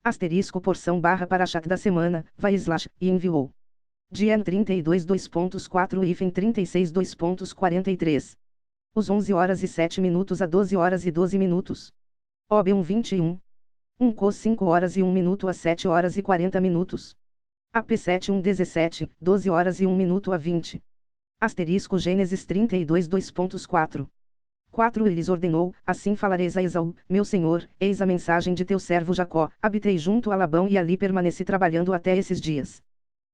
Asterisco porção barra para chat da semana, vai slash, e enviou. Dia 32 2.4 hífen 36 2.43. Os 11 horas e 7 minutos a 12 horas e 12 minutos. OB1 21. 1 COS 5 horas e 1 minuto a 7 horas e 40 minutos. AP7 1 17, 12 horas e 1 minuto a 20. Asterisco Gênesis 32 2.4. 4 E lhes ordenou, assim falareis a Esaú, meu senhor, eis a mensagem de teu servo Jacó, habitei junto a Labão e ali permaneci trabalhando até esses dias.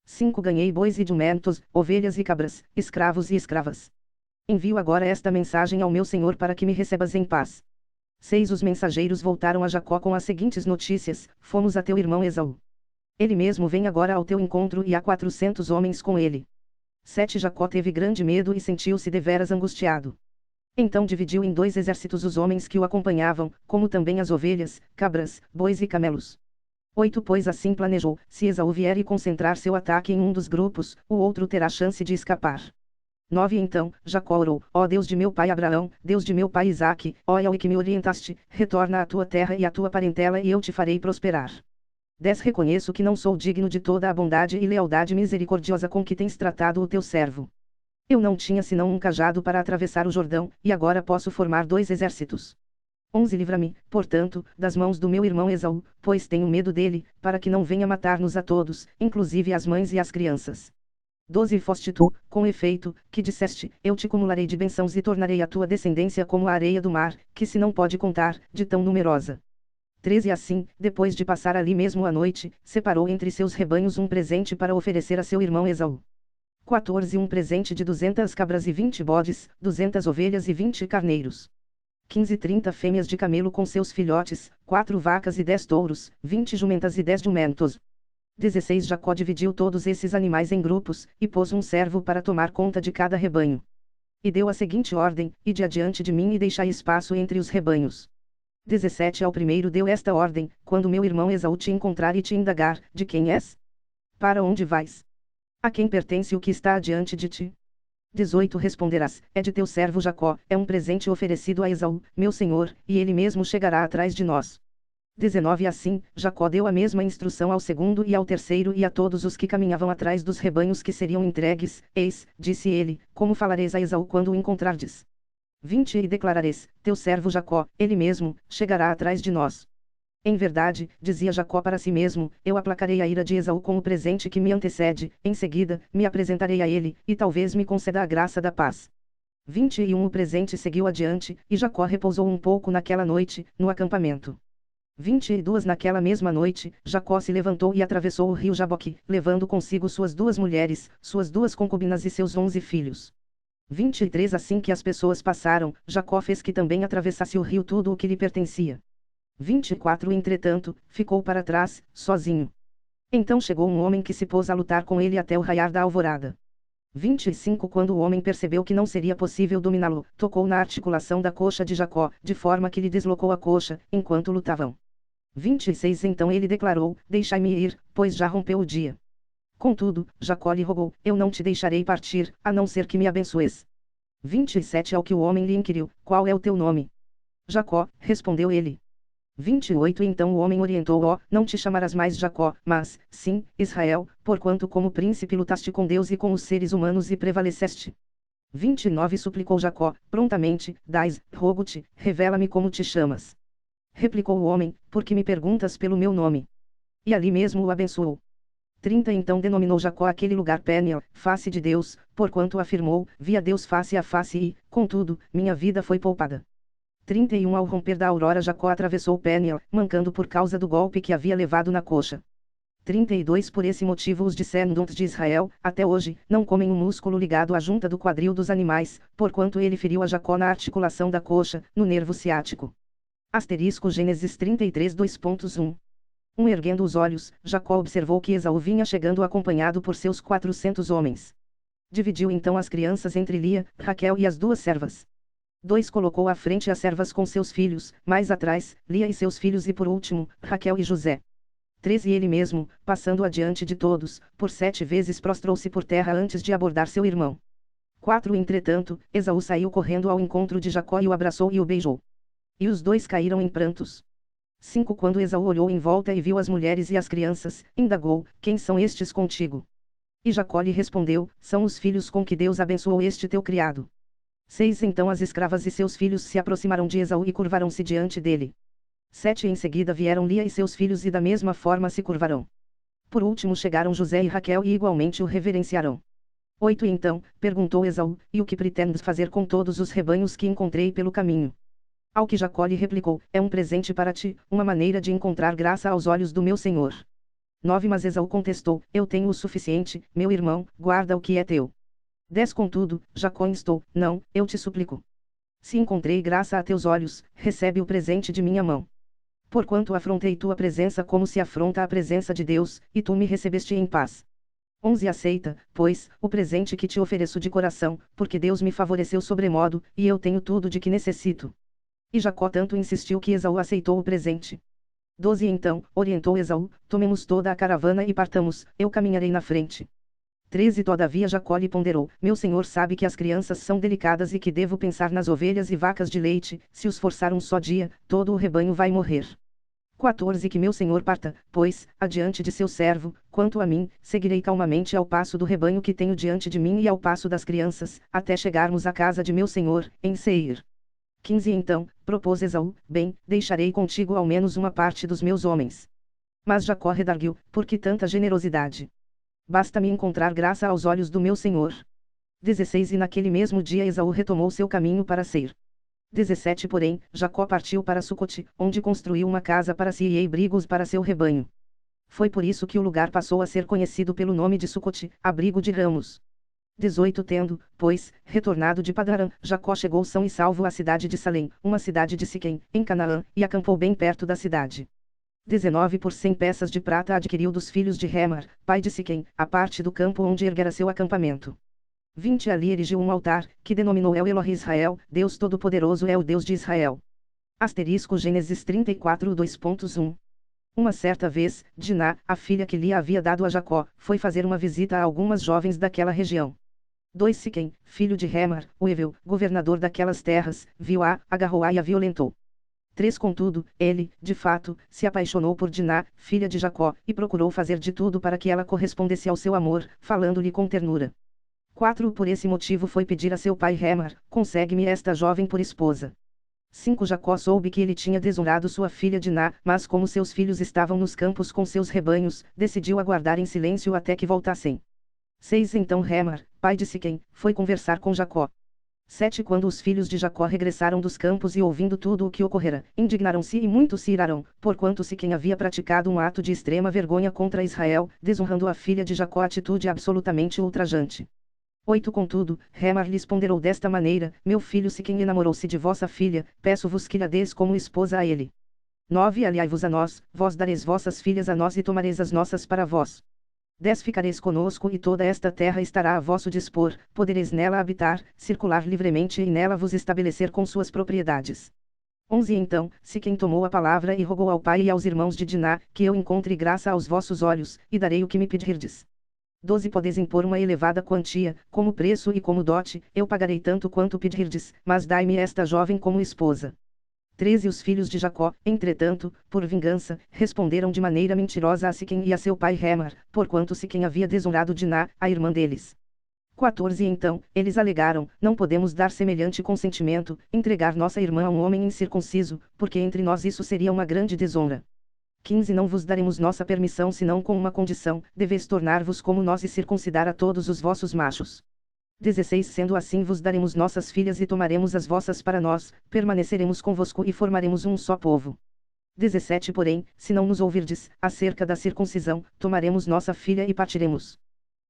5 Ganhei bois e jumentos, ovelhas e cabras, escravos e escravas. Envio agora esta mensagem ao meu senhor para que me recebas em paz. 6 Os mensageiros voltaram a Jacó com as seguintes notícias, fomos a teu irmão Esaú. Ele mesmo vem agora ao teu encontro e há 400 homens com ele. 7 Jacó teve grande medo e sentiu-se deveras angustiado. Então dividiu em 2 exércitos os homens que o acompanhavam, como também as ovelhas, cabras, bois e camelos. 8 Pois assim planejou, se Esaú vier e concentrar seu ataque em um dos grupos, o outro terá chance de escapar. 9 Então, Jacó orou, ó Deus de meu pai Abraão, Deus de meu pai Isaque, ó Yahweh que me orientaste, retorna à tua terra e à tua parentela e eu te farei prosperar. 10 Reconheço que não sou digno de toda a bondade e lealdade misericordiosa com que tens tratado o teu servo. Eu não tinha senão um cajado para atravessar o Jordão, e agora posso formar 2 exércitos. 11 Livra-me, portanto, das mãos do meu irmão Esaú, pois tenho medo dele, para que não venha matar-nos a todos, inclusive as mães e as crianças. 12 Foste tu, com efeito, que disseste, eu te cumularei de bênçãos e tornarei a tua descendência como a areia do mar, que se não pode contar, de tão numerosa. 13 Assim, depois de passar ali mesmo a noite, separou entre seus rebanhos um presente para oferecer a seu irmão Esaú. 14 Um presente de 200 cabras e 20 bodes, 200 ovelhas e 20 carneiros. 15 30 fêmeas de camelo com seus filhotes, 4 vacas e 10 touros, 20 jumentas e 10 jumentos. 16 Jacó dividiu todos esses animais em grupos, e pôs um servo para tomar conta de cada rebanho. E deu a seguinte ordem, ide adiante de mim e deixai espaço entre os rebanhos. 17 Ao primeiro deu esta ordem, quando meu irmão Esaú te encontrar e te indagar, de quem és? Para onde vais? A quem pertence o que está adiante de ti? 18 Responderás, é de teu servo Jacó, é um presente oferecido a Esaú, meu senhor, e ele mesmo chegará atrás de nós. 19 Assim, Jacó deu a mesma instrução ao segundo e ao terceiro e a todos os que caminhavam atrás dos rebanhos que seriam entregues, eis, disse ele, como falareis a Esaú quando o encontrardes? 20 E declarareis, teu servo Jacó, ele mesmo, chegará atrás de nós. Em verdade, dizia Jacó para si mesmo, eu aplacarei a ira de Esaú com o presente que me antecede, em seguida, me apresentarei a ele, e talvez me conceda a graça da paz. 21 O presente seguiu adiante, e Jacó repousou um pouco naquela noite, no acampamento. 22 Naquela mesma noite, Jacó se levantou e atravessou o rio Jaboque, levando consigo suas 2 mulheres, suas 2 concubinas e seus 11 filhos. 23 Assim que as pessoas passaram, Jacó fez que também atravessasse o rio tudo o que lhe pertencia. 24 Entretanto, ficou para trás, sozinho. Então chegou um homem que se pôs a lutar com ele até o raiar da alvorada. 25 Quando o homem percebeu que não seria possível dominá-lo, tocou na articulação da coxa de Jacó, de forma que lhe deslocou a coxa, enquanto lutavam. 26 Então ele declarou, deixai-me ir, pois já rompeu o dia. Contudo, Jacó lhe rogou, eu não te deixarei partir, a não ser que me abençoes. 27 Ao que o homem lhe inquiriu, qual é o teu nome? Jacó, respondeu ele. 28 Então o homem orientou, ó, não te chamarás mais Jacó, mas, sim, Israel, porquanto como príncipe lutaste com Deus e com os seres humanos e prevaleceste. 29 Suplicou Jacó, prontamente, dais, rogo-te, revela-me como te chamas. Replicou o homem, porque me perguntas pelo meu nome. E ali mesmo o abençoou. 30 Então denominou Jacó aquele lugar Peniel, face de Deus, porquanto afirmou, vi a Deus face a face e, contudo, minha vida foi poupada. 31 Ao romper da aurora Jacó atravessou Peniel, mancando por causa do golpe que havia levado na coxa. 32 Por esse motivo os descendentes de Israel, até hoje, não comem o músculo ligado à junta do quadril dos animais, porquanto ele feriu a Jacó na articulação da coxa, no nervo ciático. Asterisco Gênesis 33 2.1. Erguendo os olhos, Jacó observou que Esaú vinha chegando acompanhado por seus 400 homens. Dividiu então as crianças entre Lia, Raquel e as 2 servas. 2 Colocou à frente as servas com seus filhos, mais atrás, Lia e seus filhos e por último, Raquel e José. 3 E ele mesmo, passando adiante de todos, por 7 vezes prostrou-se por terra antes de abordar seu irmão. 4 Entretanto, Esaú saiu correndo ao encontro de Jacó e o abraçou e o beijou. E os 2 caíram em prantos. 5 Quando Esaú olhou em volta e viu as mulheres e as crianças, indagou: Quem são estes contigo? E Jacó lhe respondeu: São os filhos com que Deus abençoou este teu criado. 6 Então as escravas e seus filhos se aproximaram de Esaú e curvaram-se diante dele. 7 Em seguida vieram Lia e seus filhos e da mesma forma se curvarão. Por último chegaram José e Raquel e igualmente o reverenciarão. 8 Então, perguntou Esaú: E o que pretendes fazer com todos os rebanhos que encontrei pelo caminho? Ao que Jacó lhe replicou: É um presente para ti, uma maneira de encontrar graça aos olhos do meu senhor. 9 Mas Esaú contestou: Eu tenho o suficiente, meu irmão, guarda o que é teu. 10 Contudo, Jacó instou: Não, eu te suplico. Se encontrei graça a teus olhos, recebe o presente de minha mão. Porquanto afrontei tua presença como se afronta a presença de Deus, e tu me recebeste em paz. 11 Aceita, pois, o presente que te ofereço de coração, porque Deus me favoreceu sobremodo, e eu tenho tudo de que necessito. E Jacó tanto insistiu que Esaú aceitou o presente. 12 Então, orientou Esaú: Tomemos toda a caravana e partamos, eu caminharei na frente. 13 Todavia Jacó lhe ponderou: Meu senhor sabe que as crianças são delicadas e que devo pensar nas ovelhas e vacas de leite, se os forçar um só dia, todo o rebanho vai morrer. 14 Que meu senhor parta, pois, adiante de seu servo, quanto a mim, seguirei calmamente ao passo do rebanho que tenho diante de mim e ao passo das crianças, até chegarmos à casa de meu senhor, em Seir. 15 Então, propôs Esaú: Bem, deixarei contigo ao menos uma parte dos meus homens. Mas Jacó redarguiu: Por que tanta generosidade? Basta-me encontrar graça aos olhos do meu senhor. 16 E naquele mesmo dia Esaú retomou seu caminho para Seir. 17 Porém, Jacó partiu para Sucote, onde construiu uma casa para si e abrigos para seu rebanho. Foi por isso que o lugar passou a ser conhecido pelo nome de Sucote, abrigo de ramos. 18 Tendo, pois, retornado de Padarã, Jacó chegou são e salvo à cidade de Salém, uma cidade de Siquém, em Canaã, e acampou bem perto da cidade. 19 Por 100 peças de prata adquiriu dos filhos de Remar, pai de Siquém, a parte do campo onde erguera seu acampamento. 20 Ali erigiu um altar, que denominou El Elohe Israel, Deus Todo-Poderoso é o Deus de Israel. Asterisco Gênesis 34 2.1. Uma certa vez, Diná, a filha que Lia havia dado a Jacó, foi fazer uma visita a algumas jovens daquela região. 2 Siquém, filho de Remar, o Heveu, governador daquelas terras, viu-a, agarrou-a e a violentou. 3 Contudo, ele, de fato, se apaixonou por Diná, filha de Jacó, e procurou fazer de tudo para que ela correspondesse ao seu amor, falando-lhe com ternura. 4 Por esse motivo foi pedir a seu pai Remar: Consegue-me esta jovem por esposa. 5 Jacó soube que ele tinha desonrado sua filha Diná, mas como seus filhos estavam nos campos com seus rebanhos, decidiu aguardar em silêncio até que voltassem. 6 Então Remar, pai de Siquém, foi conversar com Jacó. 7 Quando os filhos de Jacó regressaram dos campos e ouvindo tudo o que ocorrera, indignaram-se e muito se iraram, porquanto Siquém havia praticado um ato de extrema vergonha contra Israel, desonrando a filha de Jacó, atitude absolutamente ultrajante. 8 Contudo, Remar lhes ponderou desta maneira: Meu filho Siquém enamorou-se de vossa filha, peço-vos que lhe deis como esposa a ele. 9 Aliai-vos a nós, vós dareis vossas filhas a nós e tomareis as nossas para vós. 10 Ficareis conosco e toda esta terra estará a vosso dispor, podereis nela habitar, circular livremente e nela vos estabelecer com suas propriedades. 11 Então, Siquém tomou a palavra e rogou ao pai e aos irmãos de Diná: Que eu encontre graça aos vossos olhos, e darei o que me pedirdes. 12 Podeis impor uma elevada quantia, como preço e como dote, eu pagarei tanto quanto pedirdes, mas dai-me esta jovem como esposa. 13 Os filhos de Jacó, entretanto, por vingança, responderam de maneira mentirosa a Siquém e a seu pai Remar, porquanto Siquém havia desonrado Diná, a irmã deles. 14 Então, eles alegaram: Não podemos dar semelhante consentimento, entregar nossa irmã a um homem incircunciso, porque entre nós isso seria uma grande desonra. 15 Não vos daremos nossa permissão senão com uma condição: deveis tornar-vos como nós e circuncidar a todos os vossos machos. 16 Sendo assim vos daremos nossas filhas e tomaremos as vossas para nós, permaneceremos convosco e formaremos um só povo. 17 Porém, se não nos ouvirdes, acerca da circuncisão, tomaremos nossa filha e partiremos.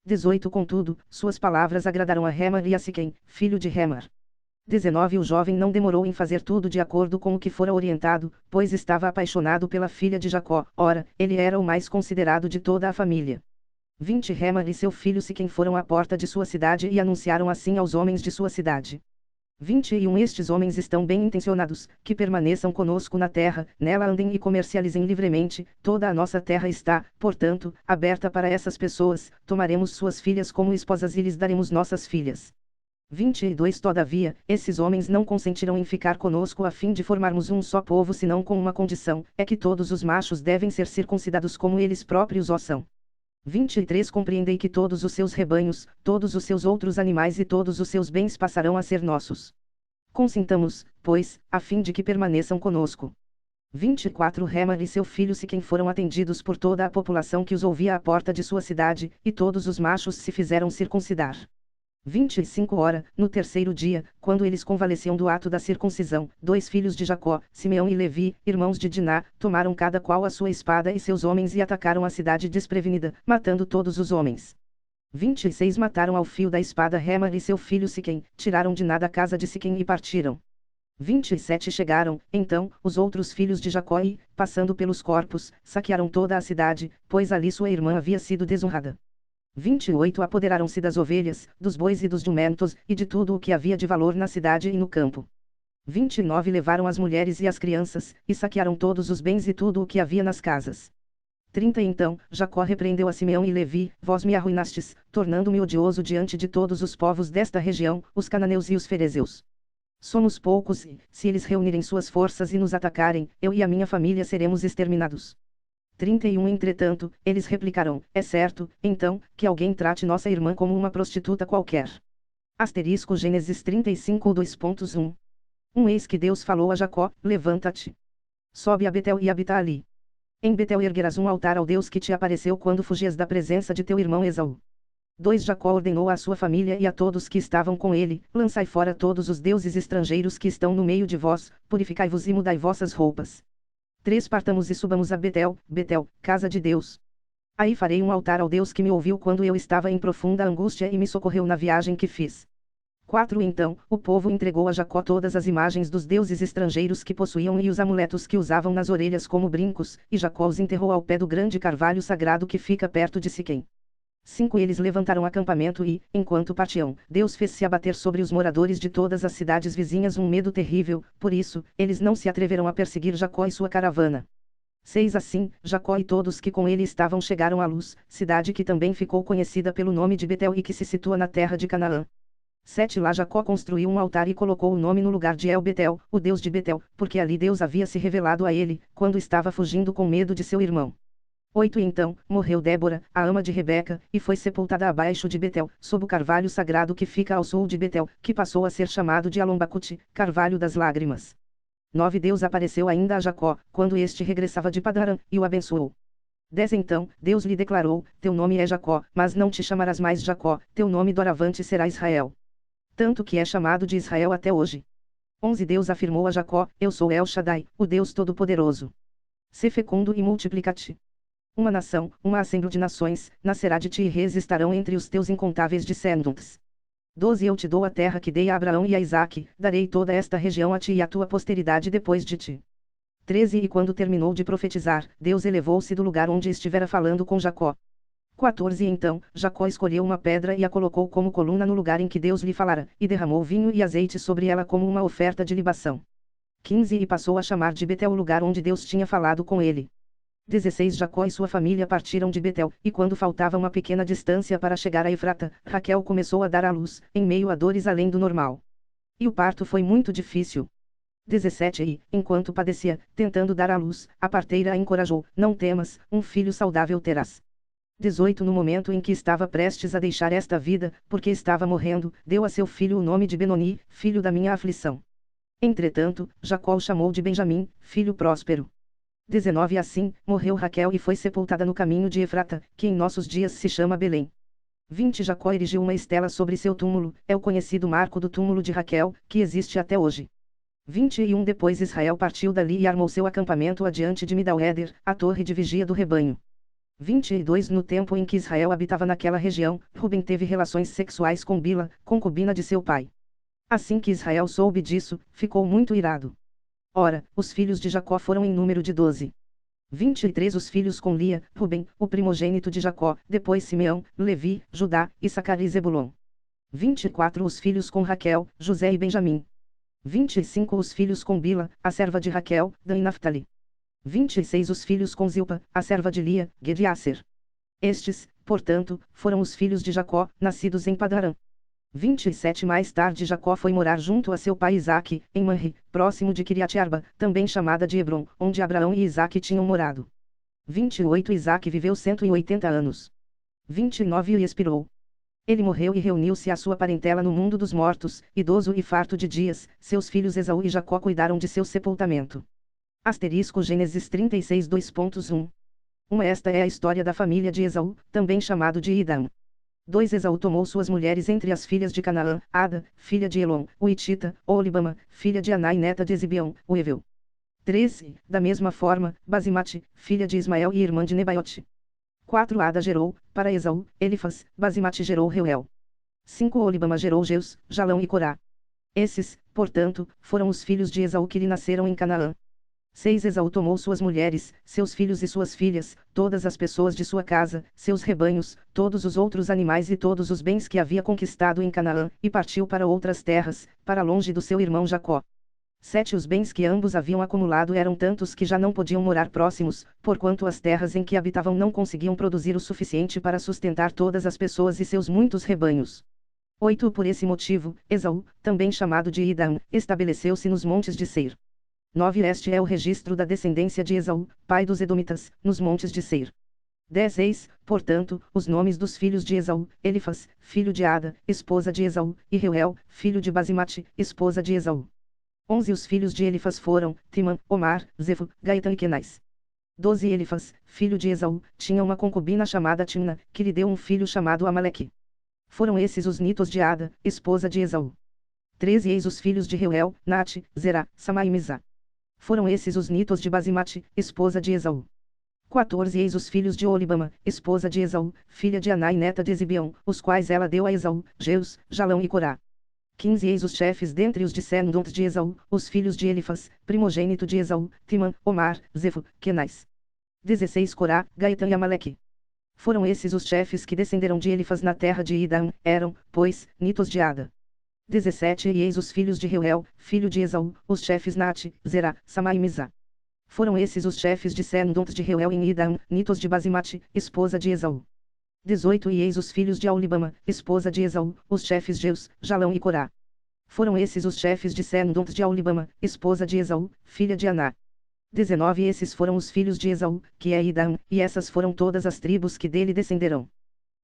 18 Contudo, suas palavras agradaram a Remar e a Siquém, filho de Remar. 19 O jovem não demorou em fazer tudo de acordo com o que fora orientado, pois estava apaixonado pela filha de Jacó, ora, ele era o mais considerado de toda a família. 20 Remar e seu filho Siquém foram à porta de sua cidade e anunciaram assim aos homens de sua cidade: 21 Estes homens estão bem intencionados, que permaneçam conosco na terra, nela andem e comercializem livremente, toda a nossa terra está, portanto, aberta para essas pessoas, tomaremos suas filhas como esposas e lhes daremos nossas filhas. 22 Todavia, esses homens não consentiram em ficar conosco a fim de formarmos um só povo senão com uma condição, é que todos os machos devem ser circuncidados como eles próprios o são. 23 Compreendei que todos os seus rebanhos, todos os seus outros animais e todos os seus bens passarão a ser nossos. Consintamos, pois, a fim de que permaneçam conosco. 24 Remar e seu filho Siquém foram atendidos por toda a população que os ouvia à porta de sua cidade, e todos os machos se fizeram circuncidar. 25 Ora, no terceiro dia, quando eles convalesciam do ato da circuncisão, 2 filhos de Jacó, Simeão e Levi, irmãos de Diná, tomaram cada qual a sua espada e seus homens e atacaram a cidade desprevenida, matando todos os homens. 26 Mataram ao fio da espada Remar e seu filho Siquém, tiraram Diná da casa de Siquém e partiram. 27 Chegaram, então, os outros filhos de Jacó e, passando pelos corpos, saquearam toda a cidade, pois ali sua irmã havia sido desonrada. 28 Apoderaram-se das ovelhas, dos bois e dos jumentos, e de tudo o que havia de valor na cidade e no campo. 29 Levaram as mulheres e as crianças, e saquearam todos os bens e tudo o que havia nas casas. 30 Então, Jacó repreendeu a Simeão e Levi: Vós me arruinastes, tornando-me odioso diante de todos os povos desta região, os cananeus e os ferezeus. Somos poucos e, se eles reunirem suas forças e nos atacarem, eu e a minha família seremos exterminados. 31 Entretanto, eles replicarão: É certo, então, que alguém trate nossa irmã como uma prostituta qualquer. Asterisco Gênesis 35 2.1. Eis que Deus falou a Jacó: Levanta-te. Sobe a Betel e habita ali. Em Betel erguerás um altar ao Deus que te apareceu quando fugias da presença de teu irmão Esaú. 2 Jacó ordenou à sua família e a todos que estavam com ele: Lançai fora todos os deuses estrangeiros que estão no meio de vós, purificai-vos e mudai vossas roupas. 3 Partamos e subamos a Betel, Betel, casa de Deus. Aí farei um altar ao Deus que me ouviu quando eu estava em profunda angústia e me socorreu na viagem que fiz. 4 Então, o povo entregou a Jacó todas as imagens dos deuses estrangeiros que possuíam e os amuletos que usavam nas orelhas como brincos, e Jacó os enterrou ao pé do grande carvalho sagrado que fica perto de Siquém. 5 Eles levantaram acampamento e, enquanto partiam, Deus fez-se abater sobre os moradores de todas as cidades vizinhas um medo terrível, por isso, eles não se atreveram a perseguir Jacó e sua caravana. 6 Assim, Jacó e todos que com ele estavam chegaram à Luz, cidade que também ficou conhecida pelo nome de Betel e que se situa na terra de Canaã. 7 Lá Jacó construiu um altar e colocou o nome no lugar de El Betel, o Deus de Betel, porque ali Deus havia se revelado a ele, quando estava fugindo com medo de seu irmão. 8 Então, morreu Débora, a ama de Rebeca, e foi sepultada abaixo de Betel, sob o carvalho sagrado que fica ao sul de Betel, que passou a ser chamado de Alombacute, carvalho das lágrimas. 9 Deus apareceu ainda a Jacó, quando este regressava de Padarã, e o abençoou. 10 Então, Deus lhe declarou: Teu nome é Jacó, mas não te chamarás mais Jacó, teu nome doravante será Israel. Tanto que é chamado de Israel até hoje. 11 Deus afirmou a Jacó: Eu sou El Shaddai, o Deus Todo-Poderoso. Sê fecundo e multiplica-te. Uma nação, uma assembly de nações, nascerá de ti e reis estarão entre os teus incontáveis descendentes. 12 Eu te dou a terra que dei a Abraão e a Isaque, darei toda esta região a ti e à tua posteridade depois de ti. 13 E quando terminou de profetizar, Deus elevou-se do lugar onde estivera falando com Jacó. 14 Então, Jacó escolheu uma pedra e a colocou como coluna no lugar em que Deus lhe falara, e derramou vinho e azeite sobre ela como uma oferta de libação. 15 E passou a chamar de Betel o lugar onde Deus tinha falado com ele. 16 Jacó e sua família partiram de Betel, e quando faltava uma pequena distância para chegar a Efrata, Raquel começou a dar à luz, em meio a dores além do normal. E o parto foi muito difícil. 17 E, enquanto padecia, tentando dar à luz, a parteira a encorajou: Não temas, um filho saudável terás. 18 No momento em que estava prestes a deixar esta vida, porque estava morrendo, deu a seu filho o nome de Benoni, filho da minha aflição. Entretanto, Jacó o chamou de Benjamim, filho próspero. 19 Assim, morreu Raquel e foi sepultada no caminho de Efrata, que em nossos dias se chama Belém. 20 Jacó erigiu uma estela sobre seu túmulo, é o conhecido marco do túmulo de Raquel, que existe até hoje. 21 Depois Israel partiu dali e armou seu acampamento adiante de Midal-Eder, a torre de vigia do rebanho. 22 No tempo em que Israel habitava naquela região, Ruben teve relações sexuais com Bila, concubina de seu pai. Assim que Israel soube disso, ficou muito irado. Ora, os filhos de Jacó foram em número de 12. 23 Os filhos com Lia, Ruben, o primogênito de Jacó, depois Simeão, Levi, Judá, Issacar e Zebulon. 24 Os filhos com Raquel, José e Benjamim. 25 Os filhos com Bila, a serva de Raquel, Dan e Naphtali. 26 Os filhos com Zilpa, a serva de Lia, Ged e Aser. Estes, portanto, foram os filhos de Jacó, nascidos em Padarã. 27 Mais tarde Jacó foi morar junto a seu pai Isaque, em Manre, próximo de Quiriate-Arba, também chamada de Hebron, onde Abraão e Isaque tinham morado. 28 Isaque viveu 180 anos. 29 E expirou. Ele morreu e reuniu-se à sua parentela no mundo dos mortos, idoso e farto de dias, seus filhos Esaú e Jacó cuidaram de seu sepultamento. Asterisco Gênesis 36 2.1. Esta é a história da família de Esaú, também chamado de Idam. 2 Esaú tomou suas mulheres entre as filhas de Canaã, Ada, filha de Elon, o Hitita, Olibama, filha de Aná e neta de Zibeão, o Eveu. 13 Da mesma forma, Basimate, filha de Ismael e irmã de Nebaiote. 4 Ada gerou, para Esaú, Elifas, Basimate gerou Reuel. 5 Olibama gerou Jeus, Jalão e Corá. Esses, portanto, foram os filhos de Esaú que lhe nasceram em Canaã. 6 Esaú tomou suas mulheres, seus filhos e suas filhas, todas as pessoas de sua casa, seus rebanhos, todos os outros animais e todos os bens que havia conquistado em Canaã, e partiu para outras terras, para longe do seu irmão Jacó. 7 Os bens que ambos haviam acumulado eram tantos que já não podiam morar próximos, porquanto as terras em que habitavam não conseguiam produzir o suficiente para sustentar todas as pessoas e seus muitos rebanhos. 8 Por esse motivo, Esaú, também chamado de Idam, estabeleceu-se nos montes de Seir. 9 Este é o registro da descendência de Esaú, pai dos Edomitas, nos montes de Seir. 10 Eis, portanto, os nomes dos filhos de Esaú: Elifas, filho de Ada, esposa de Esaú, e Reuel, filho de Basimate, esposa de Esaú. 11 Os filhos de Elifas foram, Timã, Omar, Zefo, Gaitã e Kenais. 12 Elifas, filho de Esaú, tinha uma concubina chamada Timna, que lhe deu um filho chamado Amaleque. Foram esses os nitos de Ada, esposa de Esaú. 13 Eis os filhos de Reuel, Nate, Zerá, Samá e Mizá. Foram esses os nitos de Basimate, esposa de Esaú. 14 Eis os filhos de Olibama, esposa de Esaú, filha de Aná e neta de Zibeão, os quais ela deu a Esaú, Jeus, Jalão e Corá. 15 Eis os chefes dentre os descendentes de Esaú, os filhos de Elifas, primogênito de Esaú, Timã, Omar, Zefo, Kenais. 16 Corá, Gaitã e Amaleque. Foram esses os chefes que descenderam de Elifas na terra de Idam, eram, pois, nitos de Ada. 17 E eis os filhos de Reuel, filho de Esaú, os chefes Nate, Zerá, Samá e Mizá. Foram esses os chefes descendentes de Reuel em Idam, nitos de Basimate, esposa de Esaú. 18 E eis os filhos de Aulibama, esposa de Esaú, os chefes Jeus, Jalão e Corá. Foram esses os chefes descendentes de Aulibama, esposa de Esaú, filha de Aná. 19 Esses foram os filhos de Esaú, que é Idam, e essas foram todas as tribos que dele descenderão.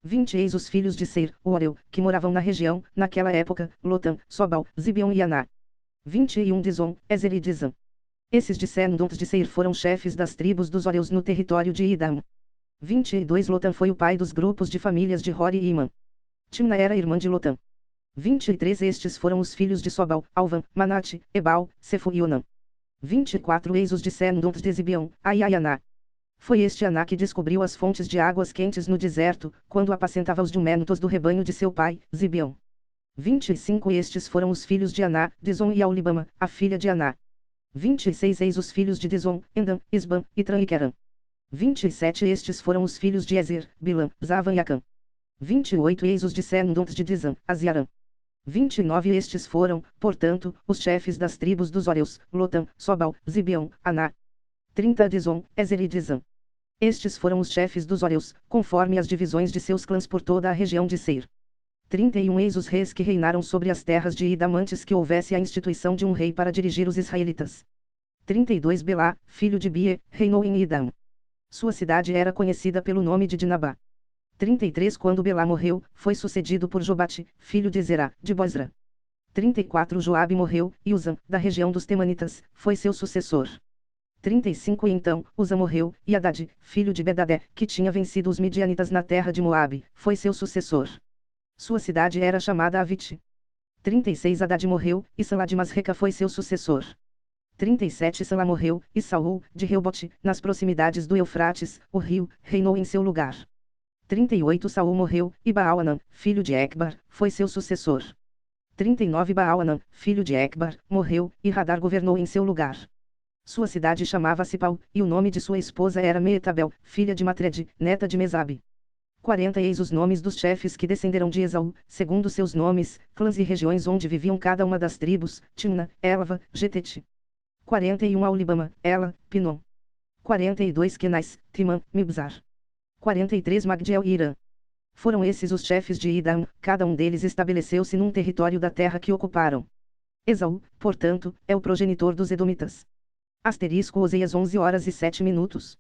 20 Eis os filhos de Seir, Oreu, que moravam na região, naquela época, Lotã, Sobal, Zibeão e Aná. 21 Dizon, Ezer e Dizã. Esses descendentes de Seir foram chefes das tribos dos Oreus no território de Idam. 22 Lotã foi o pai dos grupos de famílias de Hori e Imã. Timna era irmã de Lotã. 23 Estes foram os filhos de Sobal, Alvã, Manate, Ebal, Sefo e Onã. 24 Eis os descendentes de Zibeão, Ai e Aná. Foi este Aná que descobriu as fontes de águas quentes no deserto, quando apacentava os jumentos do rebanho de seu pai, Zibeão. 25 Estes foram os filhos de Aná, Dizon e Aulibama, a filha de Aná. 26 Eis os filhos de Dizon, Endam, Isbam, Itran e Queran. 27 Estes foram os filhos de Ezer, Bilã, Zavan e Acã. 28 Eis os descendentes de Dizan, Aziarã. 29 Estes foram, portanto, os chefes das tribos dos Oreus, Lotã, Sobal, Zibeão, Aná. 30 Dizon, Ezer e Dizan. Estes foram os chefes dos Oreus, conforme as divisões de seus clãs por toda a região de Seir. 31 Eis os reis que reinaram sobre as terras de Idam antes que houvesse a instituição de um rei para dirigir os israelitas. 32 Belá, filho de Bie, reinou em Idam. Sua cidade era conhecida pelo nome de Dinabá. 33 Quando Belá morreu, foi sucedido por Jobate, filho de Zerá, de Bozra. 34 Joabe morreu, e Uzam, da região dos Temanitas, foi seu sucessor. 35 Então, Uzam morreu, e Hadad, filho de Bedadé, que tinha vencido os midianitas na terra de Moabe, foi seu sucessor. Sua cidade era chamada Avite. 36 Hadad morreu, e Salá de Masreca foi seu sucessor. 37 Salá morreu, e Saul, de Reobote, nas proximidades do Eufrates, o rio, reinou em seu lugar. 38 Saul morreu, e Baal-Anã, filho de Ecbar, foi seu sucessor. 39 Baal-Anã, filho de Ecbar, morreu, e Radar governou em seu lugar. Sua cidade chamava-se Pau, e o nome de sua esposa era Meetabel, filha de Matred, neta de Mesabe. 40 Eis os nomes dos chefes que descenderam de Esaú, segundo seus nomes, clãs e regiões onde viviam cada uma das tribos, Timna, Elva, Getete. 41 Aulibama, Ela, Pinom. 42 Kenais, Timã, Mibzar. 43 Magdiel e Irã. Foram esses os chefes de Edom, cada um deles estabeleceu-se num território da terra que ocuparam. Esaú, portanto, é o progenitor dos Edomitas. Oséias 11h07.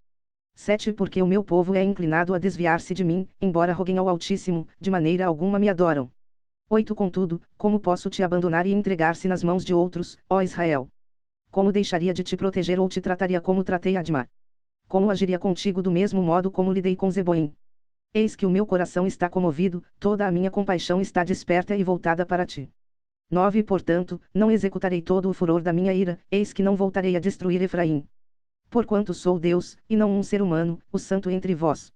7 Porque o meu povo é inclinado a desviar-se de mim, embora roguem ao Altíssimo, de maneira alguma me adoram. 8 Contudo, como posso te abandonar e entregar-se nas mãos de outros, ó Israel? Como deixaria de te proteger ou te trataria como tratei Admá? Como agiria contigo do mesmo modo como lidei com Zeboim? Eis que o meu coração está comovido, toda a minha compaixão está desperta e voltada para ti. 9 Portanto, não executarei todo o furor da minha ira, eis que não voltarei a destruir Efraim. Porquanto sou Deus, e não um ser humano, o santo entre vós.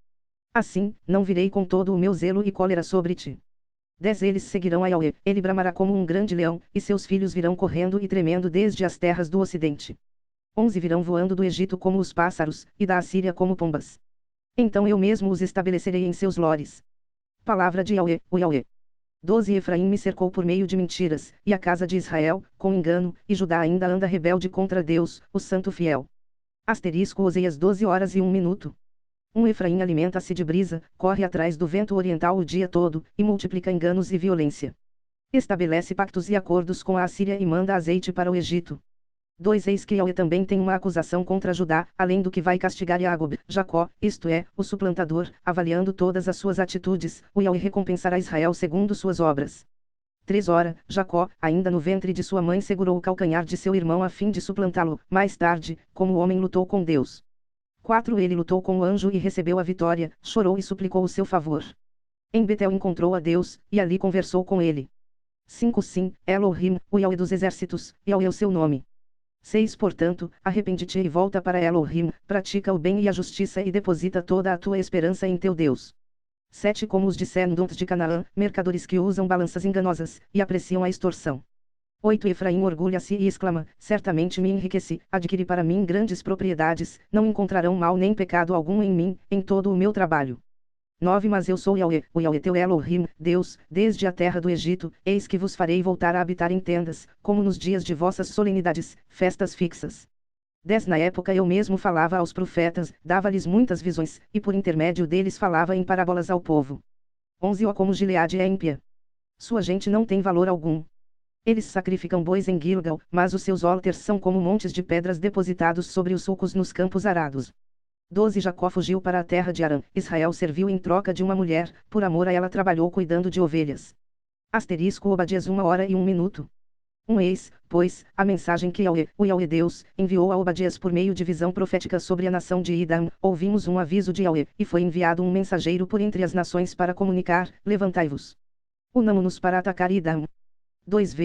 Assim, não virei com todo o meu zelo e cólera sobre ti. 10 Eles seguirão a Yahweh, ele bramará como um grande leão, e seus filhos virão correndo e tremendo desde as terras do ocidente. 11 Virão voando do Egito como os pássaros, e da Assíria como pombas. Então eu mesmo os estabelecerei em seus lores. Palavra de Yahweh, o Yahweh. 12 Efraim me cercou por meio de mentiras, e a casa de Israel, com engano, e Judá ainda anda rebelde contra Deus, o Santo Fiel. Oséias 12h01. Efraim alimenta-se de brisa, corre atrás do vento oriental o dia todo, e multiplica enganos e violência. Estabelece pactos e acordos com a Assíria e manda azeite para o Egito. 2 Eis que Yahweh também tem uma acusação contra Judá, além do que vai castigar Jacob, Jacó, isto é, o suplantador, avaliando todas as suas atitudes, o Yahweh recompensará Israel segundo suas obras. 3 Ora, Jacó, ainda no ventre de sua mãe segurou o calcanhar de seu irmão a fim de suplantá-lo, mais tarde, como o homem lutou com Deus. 4 Ele lutou com o anjo e recebeu a vitória, chorou e suplicou o seu favor. Em Betel encontrou a Deus, e ali conversou com ele. 5 Sim, Elohim, o Yahweh dos exércitos, Yahweh é o seu nome. 6 Portanto, arrepende-te e volta para Elohim, pratica o bem e a justiça e deposita toda a tua esperança em teu Deus. 7 Como os descendentes de Canaã, mercadores que usam balanças enganosas, e apreciam a extorsão. 8 Efraim orgulha-se e exclama, certamente me enriqueci, adquiri para mim grandes propriedades, não encontrarão mal nem pecado algum em mim, em todo o meu trabalho. 9 Mas eu sou Yahweh, o Yahweh teu Elohim, Deus, desde a terra do Egito, eis que vos farei voltar a habitar em tendas, como nos dias de vossas solenidades, festas fixas. 10 Na época eu mesmo falava aos profetas, dava-lhes muitas visões, e por intermédio deles falava em parábolas ao povo. 11 Ó como Gileade é ímpia. Sua gente não tem valor algum. Eles sacrificam bois em Gilgal, mas os seus altars são como montes de pedras depositados sobre os sulcos nos campos arados. 12 Jacó fugiu para a terra de Arã, Israel serviu em troca de uma mulher, por amor a ela trabalhou cuidando de ovelhas. Obadias 1h01. Eis, pois, a mensagem que Yahweh, o Yahweh Deus, enviou a Obadias por meio de visão profética sobre a nação de Edom. Ouvimos um aviso de Yahweh, e foi enviado um mensageiro por entre as nações para comunicar, levantai-vos. Unamo-nos para atacar Edom. 2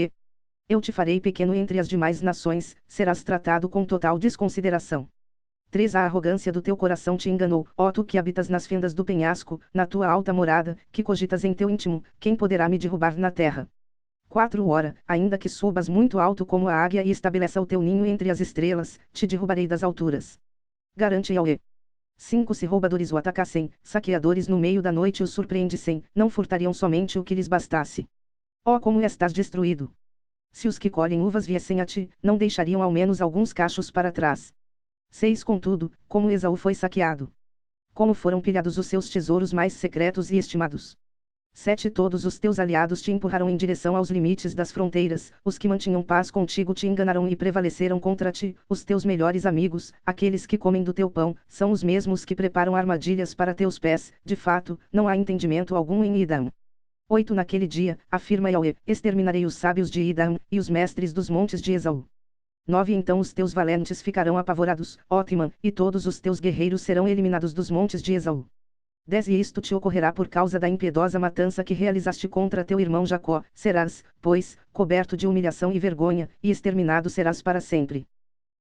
Eu te farei pequeno entre as demais nações, serás tratado com total desconsideração. 3 A arrogância do teu coração te enganou, ó tu que habitas nas fendas do penhasco, na tua alta morada, que cogitas em teu íntimo, quem poderá me derrubar na terra? 4 Ora, ainda que subas muito alto como a águia e estabeleça o teu ninho entre as estrelas, te derrubarei das alturas. Garante Yahweh. 5 Se roubadores o atacassem, saqueadores no meio da noite os surpreendessem, não furtariam somente o que lhes bastasse. Ó como estás destruído! Se os que colhem uvas viessem a ti, não deixariam ao menos alguns cachos para trás. 6 Contudo, como Esaú foi saqueado. Como foram pilhados os seus tesouros mais secretos e estimados. 7 Todos os teus aliados te empurraram em direção aos limites das fronteiras, os que mantinham paz contigo te enganaram e prevaleceram contra ti, os teus melhores amigos, aqueles que comem do teu pão, são os mesmos que preparam armadilhas para teus pés, de fato, não há entendimento algum em Edom. 8 Naquele dia, afirma Yahweh, exterminarei os sábios de Edom, e os mestres dos montes de Esaú. 9 Então os teus valentes ficarão apavorados, ó Timã, e todos os teus guerreiros serão eliminados dos montes de Esaú. 10 E isto te ocorrerá por causa da impiedosa matança que realizaste contra teu irmão Jacó, serás, pois, coberto de humilhação e vergonha, e exterminado serás para sempre.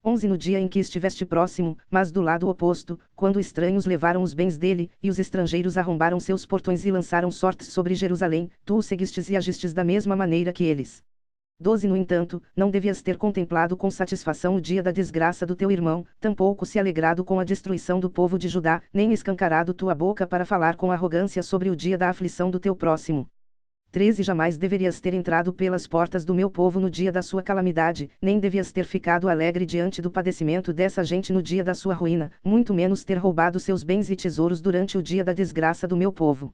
11 No dia em que estiveste próximo, mas do lado oposto, quando estranhos levaram os bens dele, e os estrangeiros arrombaram seus portões e lançaram sortes sobre Jerusalém, tu o seguistes e agistes da mesma maneira que eles. 12 No entanto, não devias ter contemplado com satisfação o dia da desgraça do teu irmão, tampouco se alegrado com a destruição do povo de Judá, nem escancarado tua boca para falar com arrogância sobre o dia da aflição do teu próximo. 13 Jamais deverias ter entrado pelas portas do meu povo no dia da sua calamidade, nem devias ter ficado alegre diante do padecimento dessa gente no dia da sua ruína, muito menos ter roubado seus bens e tesouros durante o dia da desgraça do meu povo.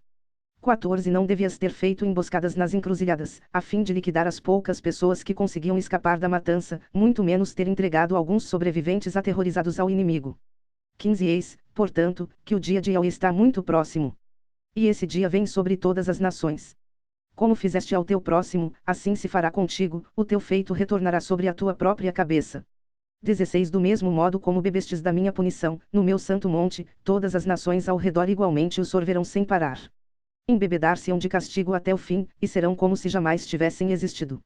14 Não devias ter feito emboscadas nas encruzilhadas, a fim de liquidar as poucas pessoas que conseguiam escapar da matança, muito menos ter entregado alguns sobreviventes aterrorizados ao inimigo. 15 Eis, portanto, que o dia de Yahweh está muito próximo. E esse dia vem sobre todas as nações. Como fizeste ao teu próximo, assim se fará contigo, o teu feito retornará sobre a tua própria cabeça. 16 Do mesmo modo como bebestes da minha punição, no meu santo monte, todas as nações ao redor igualmente o sorverão sem parar. Embebedar-se-ão de castigo até o fim, e serão como se jamais tivessem existido.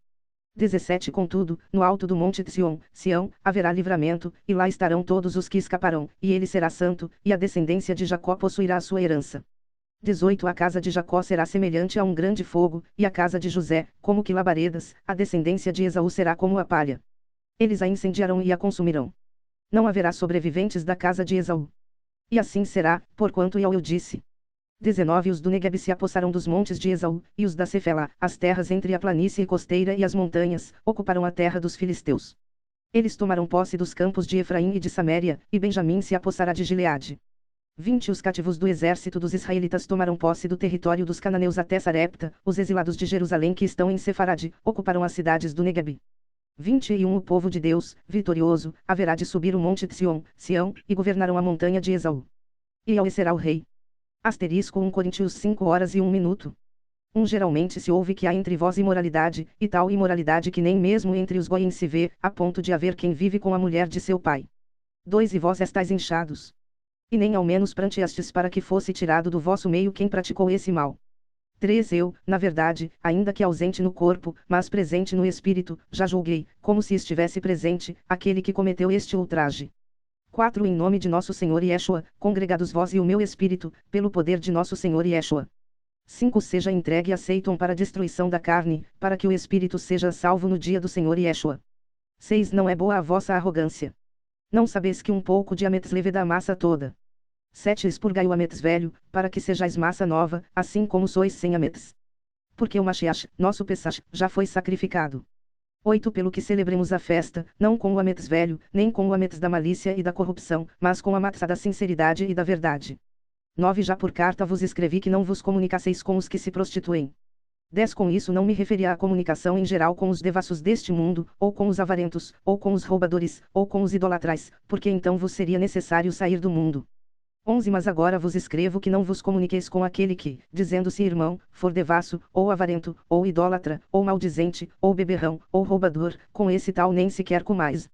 17 Contudo, no alto do monte de Sião, haverá livramento, e lá estarão todos os que escaparão, e ele será santo, e a descendência de Jacó possuirá a sua herança. 18 A casa de Jacó será semelhante a um grande fogo, e a casa de José, como que labaredas, a descendência de Esaú será como a palha. Eles a incendiarão e a consumirão. Não haverá sobreviventes da casa de Esaú. E assim será, porquanto Yahweh disse. 19 Os do Negueb se apossarão dos montes de Esaú, e os da Cefelá, as terras entre a planície costeira e as montanhas, ocuparão a terra dos filisteus. Eles tomarão posse dos campos de Efraim e de Saméria, e Benjamim se apossará de Gileade. 20 Os cativos do exército dos israelitas tomarão posse do território dos cananeus até Sarepta, os exilados de Jerusalém que estão em Sefarade, ocuparão as cidades do Negueb. 21 O povo de Deus, vitorioso, haverá de subir o monte de Sião, e governarão a montanha de Esaú. E Yahweh será o rei. Asterisco 1 Coríntios 5:01. Geralmente se ouve que há entre vós imoralidade, e tal imoralidade que nem mesmo entre os goim se vê, a ponto de haver quem vive com a mulher de seu pai. 2 E vós estáis inchados. E nem ao menos pranteastes para que fosse tirado do vosso meio quem praticou esse mal. 3 Eu, na verdade, ainda que ausente no corpo, mas presente no espírito, já julguei, como se estivesse presente, aquele que cometeu este ultraje. 4 Em nome de nosso Senhor Yeshua, congregados vós e o meu espírito, pelo poder de nosso Senhor Yeshua. 5 Seja entregue e aceitam para a destruição da carne, para que o espírito seja salvo no dia do Senhor Yeshua. 6 Não é boa a vossa arrogância. Não sabeis que um pouco de ametes leve da massa toda. 7 Expurgai o ametes velho, para que sejais massa nova, assim como sois sem ametes. Porque o Mashiach, nosso Pesach, já foi sacrificado. 8 Pelo que celebremos a festa, não com o ametes velho, nem com o ametes da malícia e da corrupção, mas com a matzá da sinceridade e da verdade. 9 Já por carta vos escrevi que não vos comunicasseis com os que se prostituem. 10 Com isso não me referi à comunicação em geral com os devassos deste mundo, ou com os avarentos, ou com os roubadores, ou com os idolatrais, porque então vos seria necessário sair do mundo. 11 Mas agora vos escrevo que não vos comuniqueis com aquele que, dizendo-se irmão, for devasso, ou avarento, ou idólatra, ou maldizente, ou beberrão, ou roubador, com esse tal nem sequer comais.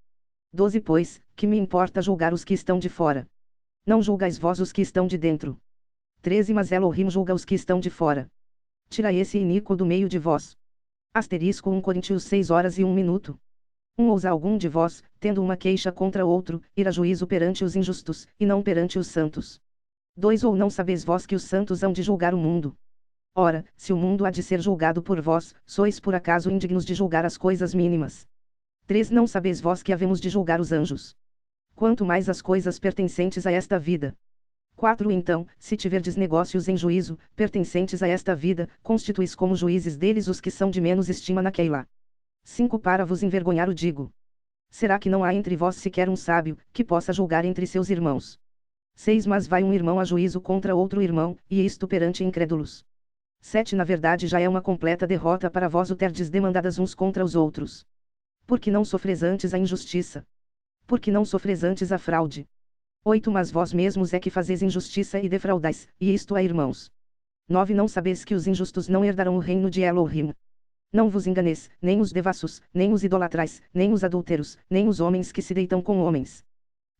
12 Pois, que me importa julgar os que estão de fora? Não julgais vós os que estão de dentro. 13 Mas Elohim julga os que estão de fora. Tira esse iníquo do meio de vós. Asterisco 1 Coríntios 6:01. Ousa algum de vós, tendo uma queixa contra outro, ir a juízo perante os injustos, e não perante os santos. 2 Ou não sabeis vós que os santos hão de julgar o mundo? Ora, se o mundo há de ser julgado por vós, sois por acaso indignos de julgar as coisas mínimas? 3 Não sabeis vós que havemos de julgar os anjos? Quanto mais as coisas pertencentes a esta vida. 4 Então, se tiverdes negócios em juízo, pertencentes a esta vida, constituís como juízes deles os que são de menos estima naquela. 5 Para vos envergonhar o digo. Será que não há entre vós sequer um sábio, que possa julgar entre seus irmãos? 6 Mas vai um irmão a juízo contra outro irmão, e isto perante incrédulos. 7 Na verdade já é uma completa derrota para vós o terdes demandadas uns contra os outros. Porque não sofres antes a injustiça? Porque não sofres antes a fraude? 8 Mas vós mesmos é que fazeis injustiça e defraudais, e isto a irmãos. 9 Não sabeis que os injustos não herdarão o reino de Elohim? Não vos enganeis, nem os devassos, nem os idolatrais, nem os adúlteros, nem os homens que se deitam com homens.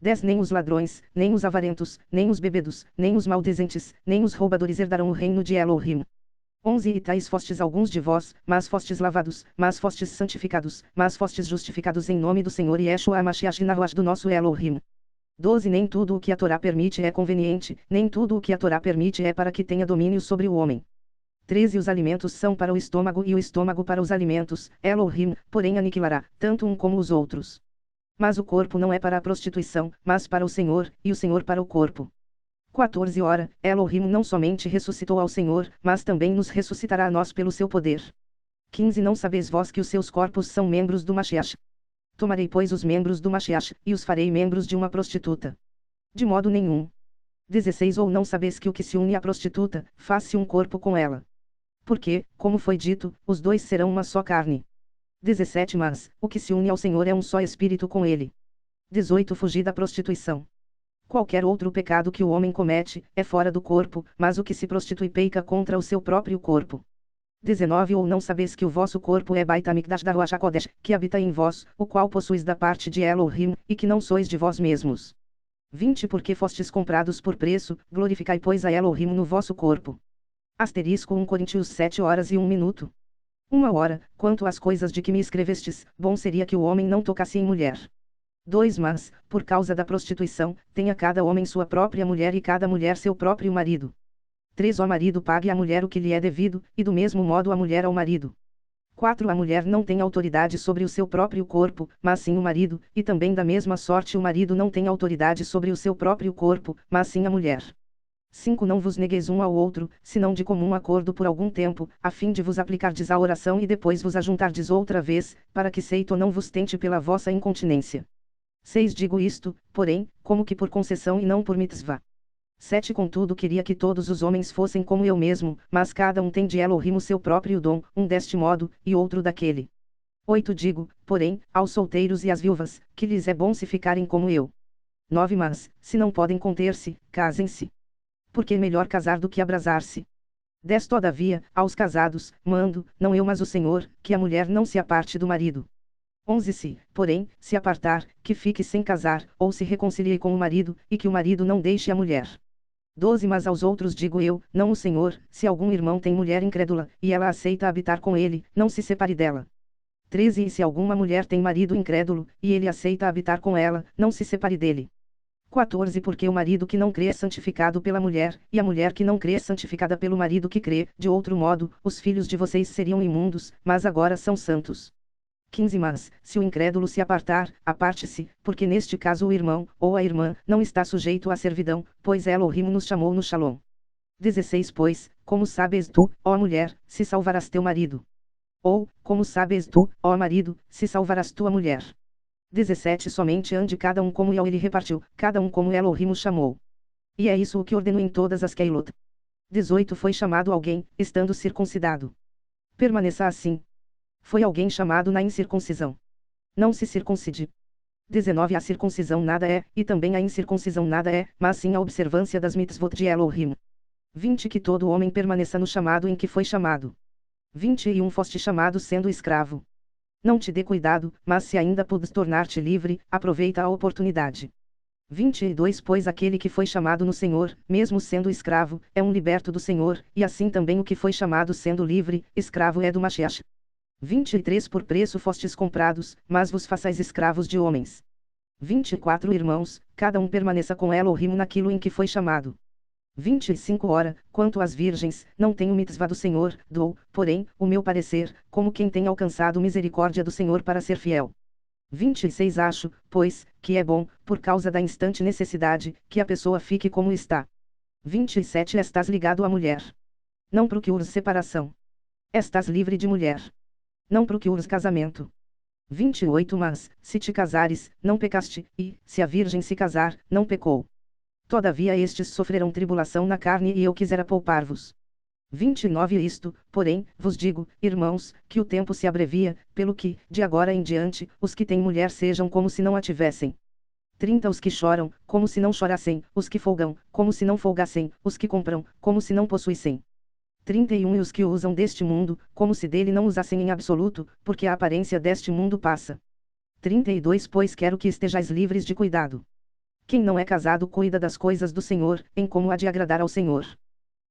10 Nem os ladrões, nem os avarentos, nem os bebedos, nem os maldizentes, nem os roubadores herdarão o reino de Elohim. 11 E tais fostes alguns de vós, mas fostes lavados, mas fostes santificados, mas fostes justificados em nome do Senhor Yeshua HaMashiach na Ruach do nosso Elohim. 12 Nem tudo o que a Torá permite é conveniente, nem tudo o que a Torá permite é para que tenha domínio sobre o homem. 13 Os alimentos são para o estômago e o estômago para os alimentos, Elohim, porém aniquilará, tanto um como os outros. Mas o corpo não é para a prostituição, mas para o Senhor, e o Senhor para o corpo. 14 Ora, Elohim não somente ressuscitou ao Senhor, mas também nos ressuscitará a nós pelo seu poder. 15 Não sabeis vós que os seus corpos são membros do Mashiach? Tomarei pois os membros do Mashiach, e os farei membros de uma prostituta? De modo nenhum. 16 Ou não sabes que o que se une à prostituta, faz-se um corpo com ela. Porque, como foi dito, os dois serão uma só carne. 17 Mas, o que se une ao Senhor é um só espírito com ele. 18 Fugir da prostituição. Qualquer outro pecado que o homem comete, é fora do corpo, mas o que se prostitui peca contra o seu próprio corpo. 19 Ou não sabes que o vosso corpo é Beit Hamikdash da Ruach HaKodesh, que habita em vós, o qual possuis da parte de Elohim, e que não sois de vós mesmos. 20 Porque fostes comprados por preço, glorificai pois a Elohim no vosso corpo. Asterisco 1 Coríntios 7h01. 1 Quanto às coisas de que me escrevestes, bom seria que o homem não tocasse em mulher. 2 Mas, por causa da prostituição, tenha cada homem sua própria mulher e cada mulher seu próprio marido. 3 O marido pague à mulher o que lhe é devido, e do mesmo modo a mulher ao marido. 4 A mulher não tem autoridade sobre o seu próprio corpo, mas sim o marido, e também da mesma sorte o marido não tem autoridade sobre o seu próprio corpo, mas sim a mulher. 5 Não vos negueis um ao outro, senão de comum acordo por algum tempo, a fim de vos aplicardes à oração e depois vos ajuntardes outra vez, para que Seito não vos tente pela vossa incontinência. 6 Digo isto, porém, como que por concessão e não por mitzvah. 7 Contudo queria que todos os homens fossem como eu mesmo, mas cada um tem de Elohim o seu próprio dom, um deste modo, e outro daquele. 8 Digo, porém, aos solteiros e às viúvas, que lhes é bom se ficarem como eu. 9 Mas, se não podem conter-se, casem-se. Porque é melhor casar do que abrasar-se. 10 Todavia, aos casados, mando, não eu mas o Senhor, que a mulher não se aparte do marido. 11 Se, porém, se apartar, que fique sem casar, ou se reconcilie com o marido, e que o marido não deixe a mulher. 12 Mas aos outros digo eu, não o Senhor, se algum irmão tem mulher incrédula, e ela aceita habitar com ele, não se separe dela. 13 E se alguma mulher tem marido incrédulo, e ele aceita habitar com ela, não se separe dele. 14 Porque o marido que não crê é santificado pela mulher, e a mulher que não crê é santificada pelo marido que crê, de outro modo, os filhos de vocês seriam imundos, mas agora são santos. 15 Mas, se o incrédulo se apartar, aparte-se, porque neste caso o irmão, ou a irmã, não está sujeito à servidão, pois Elohim nos chamou no Shalom. 16 Pois, como sabes tu, ó mulher, se salvarás teu marido? Ou, como sabes tu, ó marido, se salvarás tua mulher? 17 Somente ande cada um como ele repartiu, cada um como Elohim o chamou. E é isso o que ordenou em todas as Keilot. 18 Foi chamado alguém, estando circuncidado. Permaneça assim. Foi alguém chamado na incircuncisão. Não se circuncide. 19 A circuncisão nada é, e também a incircuncisão nada é, mas sim a observância das mitzvot de Elohim. 20 Que todo homem permaneça no chamado em que foi chamado. 21 Foste chamado sendo escravo. Não te dê cuidado, mas se ainda pudes tornar-te livre, aproveita a oportunidade. 22 Pois aquele que foi chamado no Senhor, mesmo sendo escravo, é um liberto do Senhor, e assim também o que foi chamado sendo livre, escravo é do Mashiach. 23 Por preço fostes comprados, mas vos façais escravos de homens. 24 Irmãos, cada um permaneça com Elohim naquilo em que foi chamado. 25 Ora, quanto às virgens, não tenho mitzvah do Senhor, dou, porém, o meu parecer, como quem tem alcançado misericórdia do Senhor para ser fiel. 26 Acho, pois, que é bom, por causa da instante necessidade, que a pessoa fique como está. 27 Estás ligado à mulher. Não procures separação. Estás livre de mulher. Não procures casamento. 28 Mas, se te casares, não pecaste, e, se a virgem se casar, não pecou. Todavia estes sofrerão tribulação na carne e eu quisera poupar-vos. 29 Isto, porém, vos digo, irmãos, que o tempo se abrevia, pelo que, de agora em diante, os que têm mulher sejam como se não a tivessem. 30 Os que choram, como se não chorassem, os que folgam, como se não folgassem, os que compram, como se não possuíssem. 31 E os que usam deste mundo, como se dele não usassem em absoluto, porque a aparência deste mundo passa. 32 Pois quero que estejais livres de cuidado. Quem não é casado cuida das coisas do Senhor, em como há de agradar ao Senhor.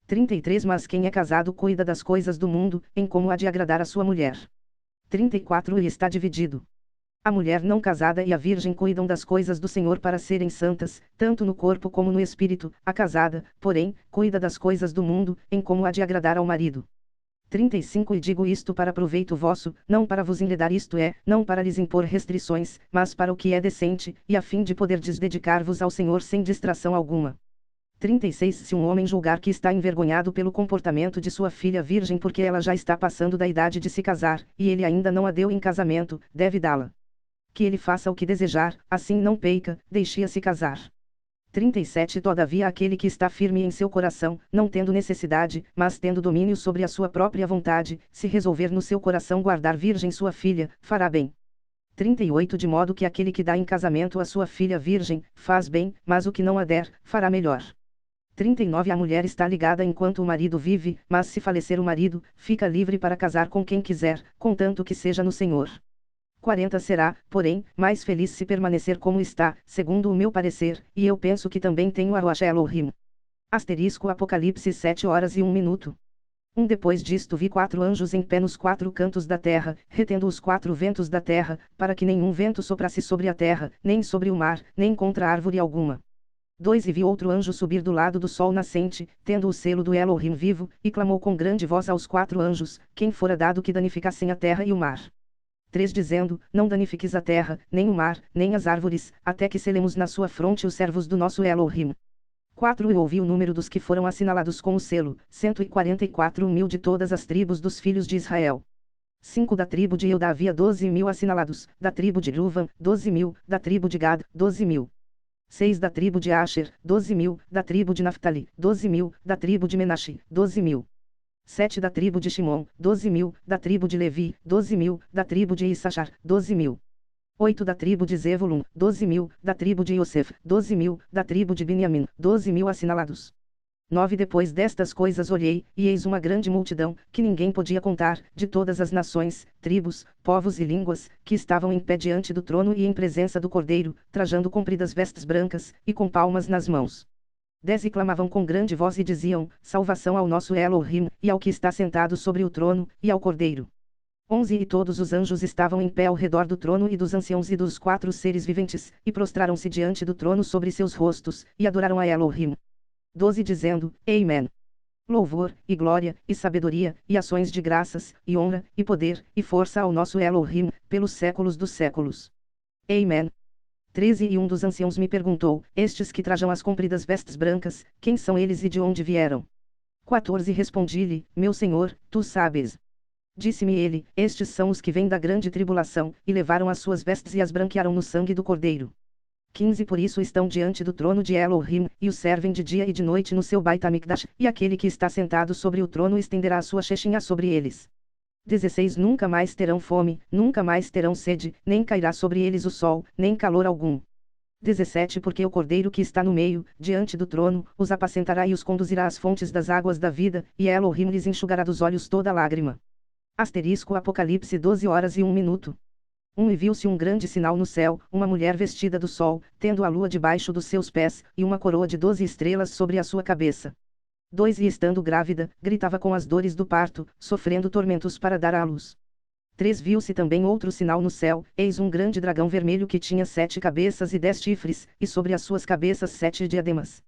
33 Mas quem é casado cuida das coisas do mundo, em como há de agradar a sua mulher. 34 E está dividido. A mulher não casada e a virgem cuidam das coisas do Senhor para serem santas, tanto no corpo como no espírito, a casada, porém, cuida das coisas do mundo, em como há de agradar ao marido. 35 E digo isto para proveito vosso, não para vos enredar, isto é, não para lhes impor restrições, mas para o que é decente, e a fim de poderdes dedicar-vos ao Senhor sem distração alguma. 36 Se um homem julgar que está envergonhado pelo comportamento de sua filha virgem porque ela já está passando da idade de se casar, e ele ainda não a deu em casamento, deve dá-la. Que ele faça o que desejar, assim não peca, deixe-a se casar. 37 Todavia aquele que está firme em seu coração, não tendo necessidade, mas tendo domínio sobre a sua própria vontade, se resolver no seu coração guardar virgem sua filha, fará bem. 38 De modo que aquele que dá em casamento a sua filha virgem, faz bem, mas o que não a der, fará melhor. 39 A mulher está ligada enquanto o marido vive, mas se falecer o marido, fica livre para casar com quem quiser, contanto que seja no Senhor. 40 Será, porém, mais feliz se permanecer como está, segundo o meu parecer, e eu penso que também tenho a Rosh Elohim. Asterisco Apocalipse 7h01. Depois disto vi 4 anjos em pé nos 4 cantos da terra, retendo os 4 ventos da terra, para que nenhum vento soprasse sobre a terra, nem sobre o mar, nem contra árvore alguma. 2 E vi outro anjo subir do lado do sol nascente, tendo o selo do Elohim vivo, e clamou com grande voz aos 4 anjos, quem fora dado que danificassem a terra e o mar. 3 Dizendo, não danifiques a terra, nem o mar, nem as árvores, até que selemos na sua fronte os servos do nosso Elohim. 4 E ouvi o número dos que foram assinalados com o selo, 144.000 de todas as tribos dos filhos de Israel. 5 Da tribo de Eudá havia 12.000 assinalados, da tribo de Ruvan, 12.000, da tribo de Gad, 12.000. 6 Da tribo de Asher, 12.000, da tribo de Naftali, 12.000, da tribo de Menashi, 12.000. 7 Da tribo de Shimon, 12.000, da tribo de Levi, 12.000, da tribo de Issachar, 12.000. 8 Da tribo de Zevulun, 12.000, da tribo de Yosef, 12.000, da tribo de Beniamim, 12.000 assinalados. 9 Depois destas coisas olhei, e eis uma grande multidão, que ninguém podia contar, de todas as nações, tribos, povos e línguas, que estavam em pé diante do trono e em presença do Cordeiro, trajando compridas vestes brancas, e com palmas nas mãos. 10 E clamavam com grande voz e diziam, salvação ao nosso Elohim, e ao que está sentado sobre o trono, e ao Cordeiro. 11 E todos os anjos estavam em pé ao redor do trono e dos anciãos e dos 4 seres viventes, e prostraram-se diante do trono sobre seus rostos, e adoraram a Elohim. 12 Dizendo, Amém. Louvor, e glória, e sabedoria, e ações de graças, e honra, e poder, e força ao nosso Elohim, pelos séculos dos séculos. Amém. 13 E um dos anciãos me perguntou, estes que trajam as compridas vestes brancas, quem são eles e de onde vieram? 14 Respondi-lhe, meu senhor, tu sabes. Disse-me ele, estes são os que vêm da grande tribulação, e levaram as suas vestes e as branquearam no sangue do Cordeiro. 15 Por isso estão diante do trono de Elohim, e o servem de dia e de noite no seu Beit HaMikdash, e aquele que está sentado sobre o trono estenderá a sua Shechinha sobre eles. 16 Nunca mais terão fome, nunca mais terão sede, nem cairá sobre eles o sol, nem calor algum. 17 Porque o Cordeiro que está no meio, diante do trono, os apacentará e os conduzirá às fontes das águas da vida, e Elohim lhes enxugará dos olhos toda lágrima. Asterisco Apocalipse 12h01. E viu-se um grande sinal no céu, uma mulher vestida do sol, tendo a lua debaixo dos seus pés, e uma coroa de 12 estrelas sobre a sua cabeça. 2 E estando grávida, gritava com as dores do parto, sofrendo tormentos para dar à luz. 3 Viu-se também outro sinal no céu, eis um grande dragão vermelho que tinha 7 cabeças e 10 chifres, e sobre as suas cabeças 7 diademas.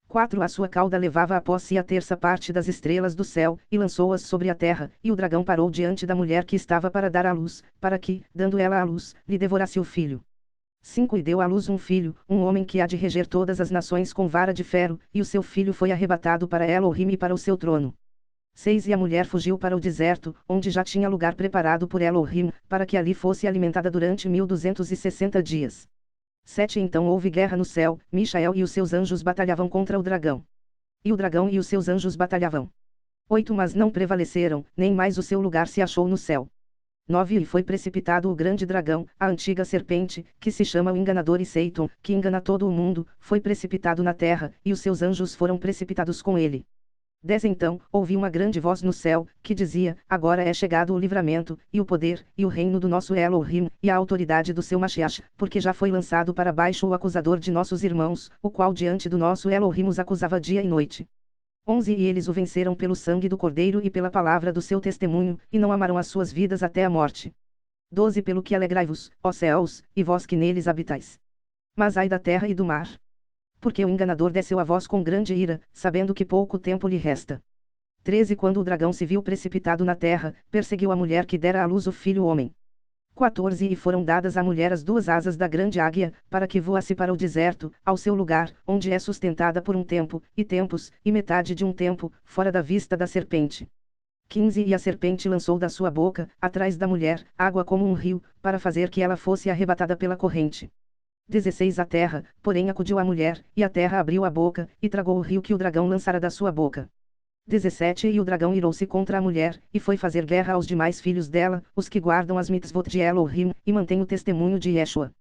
4 A sua cauda levava após si a terça parte das estrelas do céu, e lançou-as sobre a terra, e o dragão parou diante da mulher que estava para dar à luz, para que, dando ela à luz, lhe devorasse o filho. 5 E deu à luz um filho, um homem que há de reger todas as nações com vara de ferro, e o seu filho foi arrebatado para Elohim e para o seu trono. 6 E a mulher fugiu para o deserto, onde já tinha lugar preparado por Elohim, para que ali fosse alimentada durante 1260 dias. 7 Então houve guerra no céu, Michael e os seus anjos batalhavam contra o dragão. E o dragão e os seus anjos batalhavam. 8 Mas não prevaleceram, nem mais o seu lugar se achou no céu. 9 E foi precipitado o grande dragão, a antiga serpente, que se chama o enganador e Satan, que engana todo o mundo, foi precipitado na terra, e os seus anjos foram precipitados com ele. 10 Então, ouvi uma grande voz no céu, que dizia, agora é chegado o livramento, e o poder, e o reino do nosso Elohim, e a autoridade do seu Mashiach, porque já foi lançado para baixo o acusador de nossos irmãos, o qual diante do nosso Elohim os acusava dia e noite. 11 E eles o venceram pelo sangue do Cordeiro e pela palavra do seu testemunho, e não amaram as suas vidas até a morte. 12 Pelo que alegrai-vos, ó céus, e vós que neles habitais. Mas ai da terra e do mar. Porque o enganador desceu a vós com grande ira, sabendo que pouco tempo lhe resta. 13 Quando o dragão se viu precipitado na terra, perseguiu a mulher que dera à luz o filho homem. 14 E foram dadas à mulher as 2 asas da grande águia, para que voasse para o deserto, ao seu lugar, onde é sustentada por um tempo, e tempos, e metade de um tempo, fora da vista da serpente. 15 E a serpente lançou da sua boca, atrás da mulher, água como um rio, para fazer que ela fosse arrebatada pela corrente. 16 A terra, porém acudiu a mulher, e a terra abriu a boca, e tragou o rio que o dragão lançara da sua boca. 17 E o dragão irou-se contra a mulher, e foi fazer guerra aos demais filhos dela, os que guardam as mitzvot de Elohim, e mantêm o testemunho de Yeshua.